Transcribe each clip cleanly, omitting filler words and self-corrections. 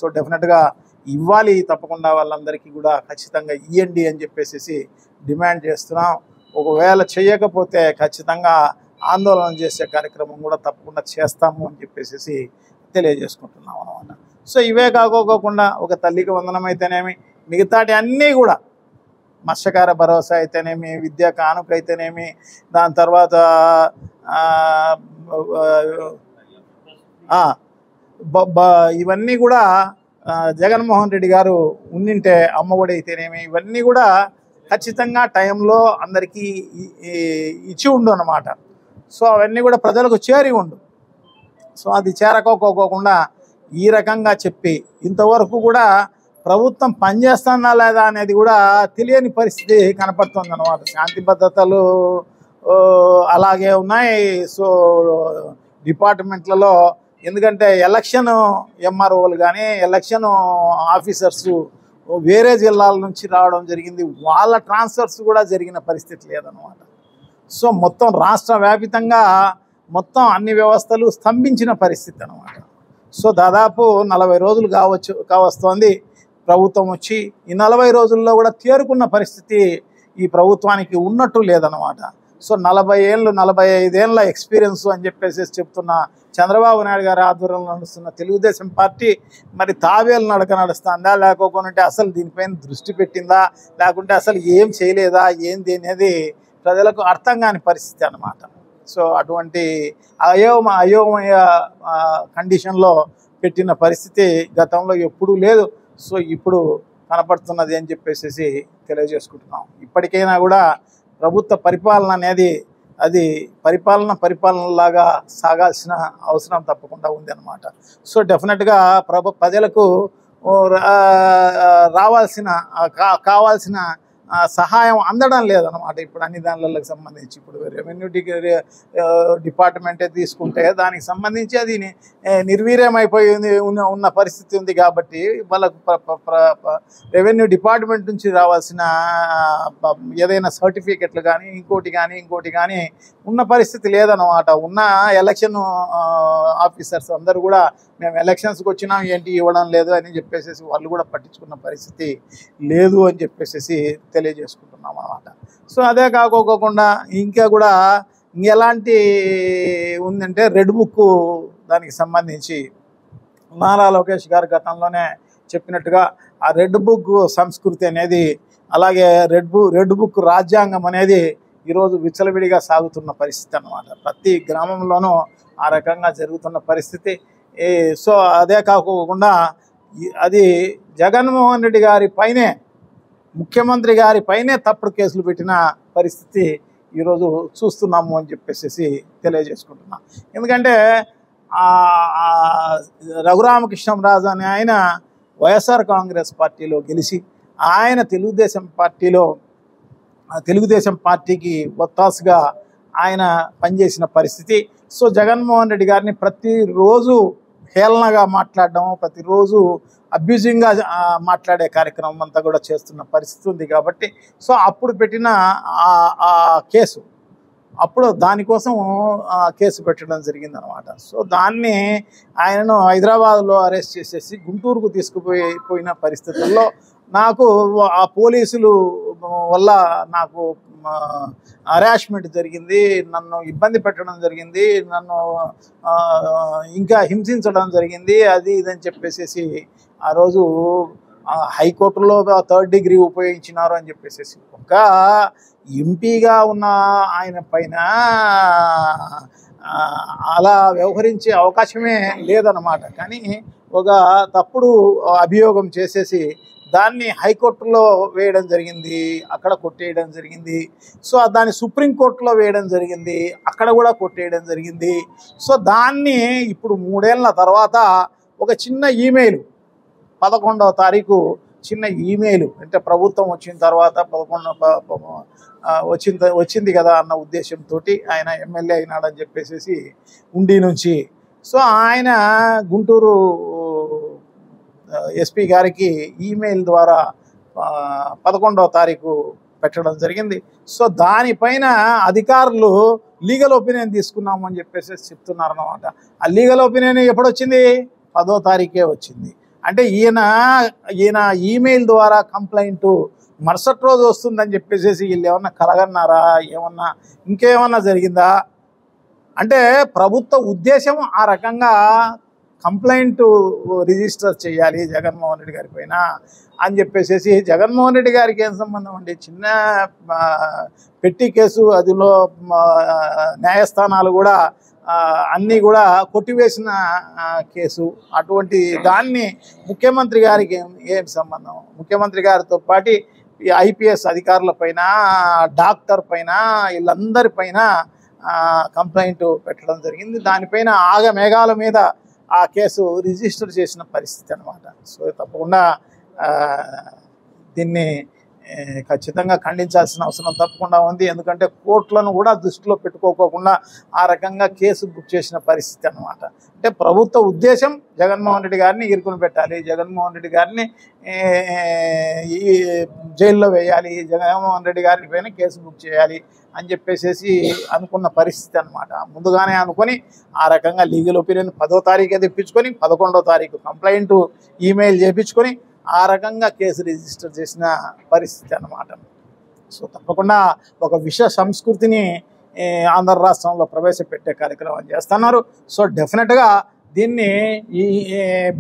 So డెఫినెట్గా ఇవ్వాలి, తప్పకుండా వాళ్ళందరికీ కూడా ఖచ్చితంగా ఇవ్వండి అని చెప్పేసి డిమాండ్ చేస్తున్నాం. ఒకవేళ చేయకపోతే ఖచ్చితంగా ఆందోళన చేసే కార్యక్రమం కూడా తప్పకుండా చేస్తాము అని చెప్పేసి తెలియజేసుకుంటున్నాం అన్నమాట. సో ఇవే కాకోకుండా ఒక తల్లికి వందనం అయితేనేమి, మిగతాటి అన్నీ కూడా మత్స్యకార భరోసా అయితేనేమి, విద్యా కానుక అయితేనేమి, దాని తర్వాత ఇవన్నీ కూడా జగన్మోహన్ రెడ్డి గారు ఉండింటే, అమ్మఒడి అయితేనేమి, ఇవన్నీ కూడా ఖచ్చితంగా టైంలో అందరికీ ఇచ్చి ఉండు అన్నమాట. సో అవన్నీ కూడా ప్రజలకు చేరి ఉండు. సో అది చేరకోకుండా ఈ రకంగా చెప్పి ఇంతవరకు కూడా ప్రభుత్వం పనిచేస్తుందా లేదా అనేది కూడా తెలియని పరిస్థితి కనపడుతుంది అన్నమాట. శాంతి భద్రతలు అలాగే ఉన్నాయి. సో డిపార్ట్మెంట్లలో ఎందుకంటే ఎలక్షన్ ఎంఆర్ఓలు కానీ ఎలక్షన్ ఆఫీసర్స్ వేరే జిల్లాల నుంచి రావడం జరిగింది, వాళ్ళ ట్రాన్స్ఫర్స్ కూడా జరిగిన పరిస్థితి లేదన్నమాట. సో మొత్తం రాష్ట్ర వ్యాపితంగా మొత్తం అన్ని వ్యవస్థలు స్తంభించిన పరిస్థితి అన్నమాట. సో దాదాపు 40 రోజులు కావస్తోంది ప్రభుత్వం వచ్చి. ఈ 40 రోజుల్లో కూడా తేరుకున్న పరిస్థితి ఈ ప్రభుత్వానికి ఉన్నట్టు లేదన్నమాట. సో 40 ఏళ్ళు 45 ఏళ్ళ ఎక్స్పీరియన్స్ అని చెప్పేసి చెప్తున్న చంద్రబాబు నాయుడు గారి ఆధ్వర్యంలో నడుస్తున్న తెలుగుదేశం పార్టీ మరి తావేలు నడక నడుస్తుందా, లేకపోతే అసలు దీనిపైన దృష్టి పెట్టిందా, లేకుంటే అసలు ఏం చేయలేదా ఏంది అనేది ప్రజలకు అర్థం కాని పరిస్థితి అన్నమాట. సో అటువంటి అయోమయ కండిషన్లో పెట్టిన పరిస్థితి గతంలో ఎప్పుడూ లేదు. సో ఇప్పుడు కనపడుతున్నది అని చెప్పేసి తెలియజేసుకుంటున్నాం. ఇప్పటికైనా కూడా ప్రభుత్వ పరిపాలన అనేది అది పరిపాలనలాగా సాగాల్సిన అవసరం తప్పకుండా ఉంది అన్నమాట. సో డెఫినెట్గా ప్రజలకు కావాల్సిన సహాయం అందడం లేదన్నమాట. ఇప్పుడు అన్ని దానిలకు సంబంధించి ఇప్పుడు రెవెన్యూ డిపార్ట్మెంటే తీసుకుంటే దానికి సంబంధించి అది నిర్వీర్యమైపోయింది ఉన్న పరిస్థితి ఉంది. కాబట్టి వాళ్ళకు రెవెన్యూ డిపార్ట్మెంట్ నుంచి రావాల్సిన ఏదైనా సర్టిఫికెట్లు కానీ ఇంకోటి కానీ ఉన్న పరిస్థితి లేదన్నమాట. ఉన్న ఎలక్షన్ ఆఫీసర్స్ అందరూ కూడా మేము ఎలక్షన్స్కి వచ్చినాం ఏంటి ఇవ్వడం లేదు అని చెప్పేసి వాళ్ళు కూడా పట్టించుకున్న పరిస్థితి లేదు అని చెప్పేసి తెలియజేసుకుంటున్నాం అన్నమాట. సో అదే కాకోకుండా ఇంకా కూడా ఎలాంటి ఉందంటే రెడ్ బుక్ దానికి సంబంధించి నారా లోకేష్ గారు గతంలోనే చెప్పినట్టుగా ఆ రెడ్ బుక్ సంస్కృతి అనేది, అలాగే రెడ్ బుక్ రాజ్యాంగం అనేది ఈరోజు విచ్చలవిడిగా సాగుతున్న పరిస్థితి అన్నమాట. ప్రతి గ్రామంలోనూ ఆ రకంగా జరుగుతున్న పరిస్థితి. సో అదే కాకుండా అది జగన్మోహన్ రెడ్డి గారి పైనే, ముఖ్యమంత్రి గారి పైనే తప్పుడు కేసులు పెట్టిన పరిస్థితి ఈరోజు చూస్తున్నాము అని చెప్పేసి తెలియజేసుకుంటున్నాం. ఎందుకంటే రఘురామకృష్ణరాజు అనే ఆయన వైఎస్ఆర్ కాంగ్రెస్ పార్టీలో గెలిచి ఆయన తెలుగుదేశం పార్టీకి ఒత్తాసుగా ఆయన పనిచేసిన పరిస్థితి. సో జగన్మోహన్ రెడ్డి గారిని ప్రతిరోజు హేళనగా మాట్లాడడం, ప్రతిరోజు అబ్యూజింగ్గా మాట్లాడే కార్యక్రమం అంతా కూడా చేస్తున్న పరిస్థితి ఉంది. కాబట్టి సో అప్పుడు పెట్టిన ఆ కేసు, అప్పుడు దానికోసం కేసు పెట్టడం జరిగిందనమాట. సో దాన్ని ఆయనను హైదరాబాద్లో అరెస్ట్ చేసేసి గుంటూరుకు తీసుకుపోయిన పరిస్థితుల్లో నాకు ఆ పోలీసులు వల్ల నాకు హరాస్మెంట్ జరిగింది, నన్ను ఇబ్బంది పెట్టడం జరిగింది, నన్ను ఇంకా హింసించడం జరిగింది, అది ఇదని చెప్పేసి ఆ రోజు హైకోర్టులో 3rd డిగ్రీ ఉపయోగించినారు అని చెప్పేసి ఒక ఎంపీగా ఉన్న ఆయన పైన అలా వ్యవహరించే అవకాశమే లేదన్నమాట. కానీ ఒక తప్పుడు అభియోగం చేసేసి దాన్ని హైకోర్టులో వేయడం జరిగింది, అక్కడ కొట్టేయడం జరిగింది. సో దాన్ని సుప్రీంకోర్టులో వేయడం జరిగింది, అక్కడ కూడా కొట్టేయడం జరిగింది. సో దాన్ని ఇప్పుడు 3 ఏళ్ల తర్వాత ఒక చిన్న ఈమెయిల్ 11వ తారీఖు చిన్న ఈమెయిల్, అంటే ప్రభుత్వం వచ్చిన తర్వాత 11 వచ్చింది కదా అన్న ఉద్దేశంతో ఆయన ఎమ్మెల్యే అయినాడని చెప్పేసి ఉండి నుంచి. సో ఆయన గుంటూరు ఎస్పీ గారికి ఈమెయిల్ ద్వారా 11వ తారీఖు పెట్టడం జరిగింది. సో దానిపైన అధికారులు లీగల్ ఒపీనియన్ తీసుకున్నామని చెప్పేసి చెప్తున్నారన్నమాట. ఆ లీగల్ ఒపీనియన్ ఎప్పుడు వచ్చింది? 10వ తారీఖే వచ్చింది. అంటే ఈయన ఈమెయిల్ ద్వారా కంప్లైంట్ మరుసటి రోజు వస్తుందని చెప్పేసి వీళ్ళు ఏమన్నా కలగన్నారా, ఏమన్నా ఇంకేమన్నా జరిగిందా? అంటే ప్రభుత్వ ఉద్దేశం ఆ రకంగా కంప్లైంట్ రిజిస్టర్ చేయాలి జగన్మోహన్ రెడ్డి గారి పైన అని చెప్పేసి. జగన్మోహన్ రెడ్డి గారికి ఏం సంబంధం అండి? చిన్న పెట్టి కేసు, అదిలో న్యాయస్థానాలు కూడా అన్నీ కూడా కొట్టివేసిన కేసు. అటువంటి దాన్ని ముఖ్యమంత్రి గారికి ఏం సంబంధం? ముఖ్యమంత్రి గారితో పాటు ఈ ఐపీఎస్ అధికారుల పైన, డాక్టర్ పైన, వీళ్ళందరి పైన కంప్లైంట్ పెట్టడం జరిగింది. దానిపైన ఆగమేఘాల మీద ఆ కేసు రిజిస్టర్ చేసిన పరిస్థితి అన్నమాట. సో తప్పకుండా దీన్ని ఖచ్చితంగా ఖండించాల్సిన అవసరం తప్పకుండా ఉంది. ఎందుకంటే కోర్టులను కూడా దృష్టిలో పెట్టుకోకుండా ఆ రకంగా కేసు బుక్ చేసిన పరిస్థితి అన్నమాట. అంటే ప్రభుత్వ ఉద్దేశం జగన్మోహన్ రెడ్డి గారిని ఇరుకుని పెట్టాలి, జగన్మోహన్ రెడ్డి గారిని ఈ జైల్లో వేయాలి, జగన్మోహన్ రెడ్డి గారి పైన కేసు బుక్ చేయాలి అని చెప్పేసి అనుకున్న పరిస్థితి అన్నమాట. ముందుగానే అనుకొని ఆ రకంగా లీగల్ ఒపీనియన్ 10వ తారీఖే తెప్పించుకొని 11వ తారీఖు కంప్లైంట్ ఈమెయిల్ చేయించుకొని ఆ రకంగా కేసు రిజిస్టర్ చేసిన పరిస్థితి అన్నమాట. సో తప్పకుండా ఒక విష సంస్కృతిని ఆంధ్ర రాష్ట్రంలో ప్రవేశపెట్టే కార్యక్రమం చేస్తున్నారు. సో డెఫినెట్గా దీన్ని ఈ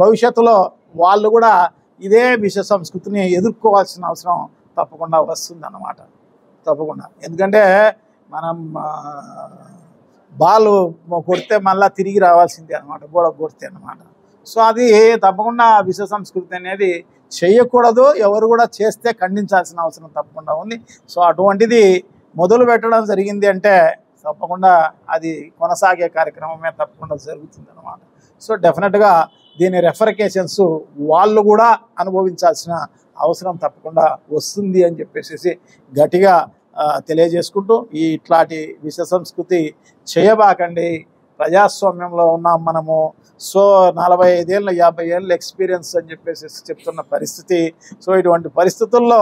భవిష్యత్తులో వాళ్ళు కూడా ఇదే విష సంస్కృతిని ఎదుర్కోవాల్సిన అవసరం తప్పకుండా వస్తుందన్నమాట. తప్పకుండా. ఎందుకంటే మనం బాల్ కొడితే మళ్ళీ తిరిగి రావాల్సిందే అనమాట, గోడ కొడితే అన్నమాట. సో అది తప్పకుండా విష సంస్కృతి అనేది చేయకూడదు. ఎవరు కూడా చేస్తే ఖండించాల్సిన అవసరం తప్పకుండా ఉంది. సో అటువంటిది మొదలు పెట్టడం జరిగింది అంటే తప్పకుండా అది కొనసాగే కార్యక్రమమే తప్పకుండా జరుగుతుంది అన్నమాట. సో డెఫినెట్గా దీని రెఫరికేషన్స్ వాళ్ళు కూడా అనుభవించాల్సిన అవసరం తప్పకుండా వస్తుంది అని చెప్పేసి గట్టిగా తెలియజేసుకుంటూ, ఇట్లాంటి విష సంస్కృతి చేయబాకండి. ప్రజాస్వామ్యంలో ఉన్నాం మనము. సో 45 ఏళ్ళు 50 ఏళ్ళ ఎక్స్పీరియన్స్ అని చెప్పేసి చెప్తున్న పరిస్థితి. సో ఇటువంటి పరిస్థితుల్లో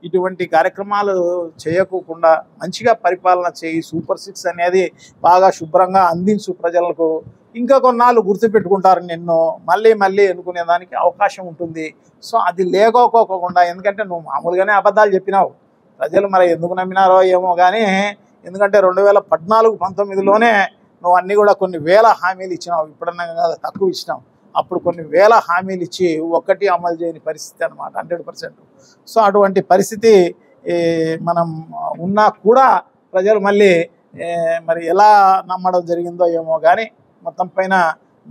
ఇటువంటి కార్యక్రమాలు చేయకోకుండా మంచిగా పరిపాలన చేయి, సూపర్ 6 అనేది బాగా శుభ్రంగా అందించు ప్రజలకు. ఇంకా కొన్నాళ్ళు గుర్తుపెట్టుకుంటారు నిన్ను, మళ్ళీ మళ్ళీ ఎన్నుకునేదానికి అవకాశం ఉంటుంది. సో అది లేకోకోకుండా, ఎందుకంటే నువ్వు మామూలుగానే అబద్ధాలు చెప్పినావు, ప్రజలు మరి ఎందుకు నమ్మినారో ఏమో కానీ. ఎందుకంటే 2014-19లోనే నువ్వు అన్నీ కూడా కొన్ని వేల హామీలు ఇచ్చినావు, ఇప్పుడన్నా తక్కువ ఇచ్చినావు. అప్పుడు కొన్ని వేల హామీలు ఇచ్చి ఒక్కటి అమలు చేయని పరిస్థితి అన్నమాట, 100%. సో అటువంటి పరిస్థితి మనం ఉన్నా కూడా ప్రజలు మళ్ళీ మరి ఎలా నమ్మడం జరిగిందో ఏమో కానీ మొత్తం పైన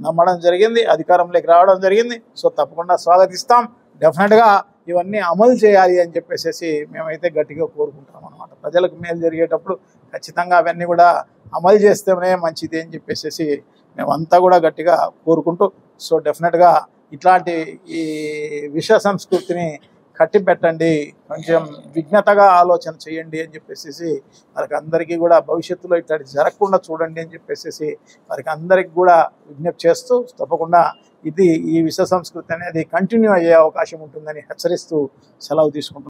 నమ్మడం జరిగింది, అధికారంలోకి రావడం జరిగింది. సో తప్పకుండా స్వాగతిస్తాం. డెఫినెట్గా ఇవన్నీ అమలు చేయాలి అని చెప్పేసి మేమైతే గట్టిగా కోరుకుంటాం అన్నమాట. ప్రజలకు మేలు జరిగేటప్పుడు ఖచ్చితంగా అవన్నీ కూడా అమలు చేస్తేనే మంచిది అని చెప్పేసి మేమంతా కూడా గట్టిగా కోరుకుంటూ, సో డెఫినెట్గా ఇట్లాంటి ఈ విష సంస్కృతిని కట్టిపెట్టండి, కొంచెం విఘ్నతగా ఆలోచన చేయండి అని చెప్పేసి వారికి అందరికీ కూడా భవిష్యత్తులో ఇట్లాంటి జరగకుండా చూడండి అని చెప్పేసి వారికి అందరికి కూడా విజ్ఞప్తి చేస్తూ, తప్పకుండా ఈ విష సంస్కృతి అనేది కంటిన్యూ అయ్యే అవకాశం ఉంటుందని హెచ్చరిస్తూ సెలవు తీసుకుంటున్నాను.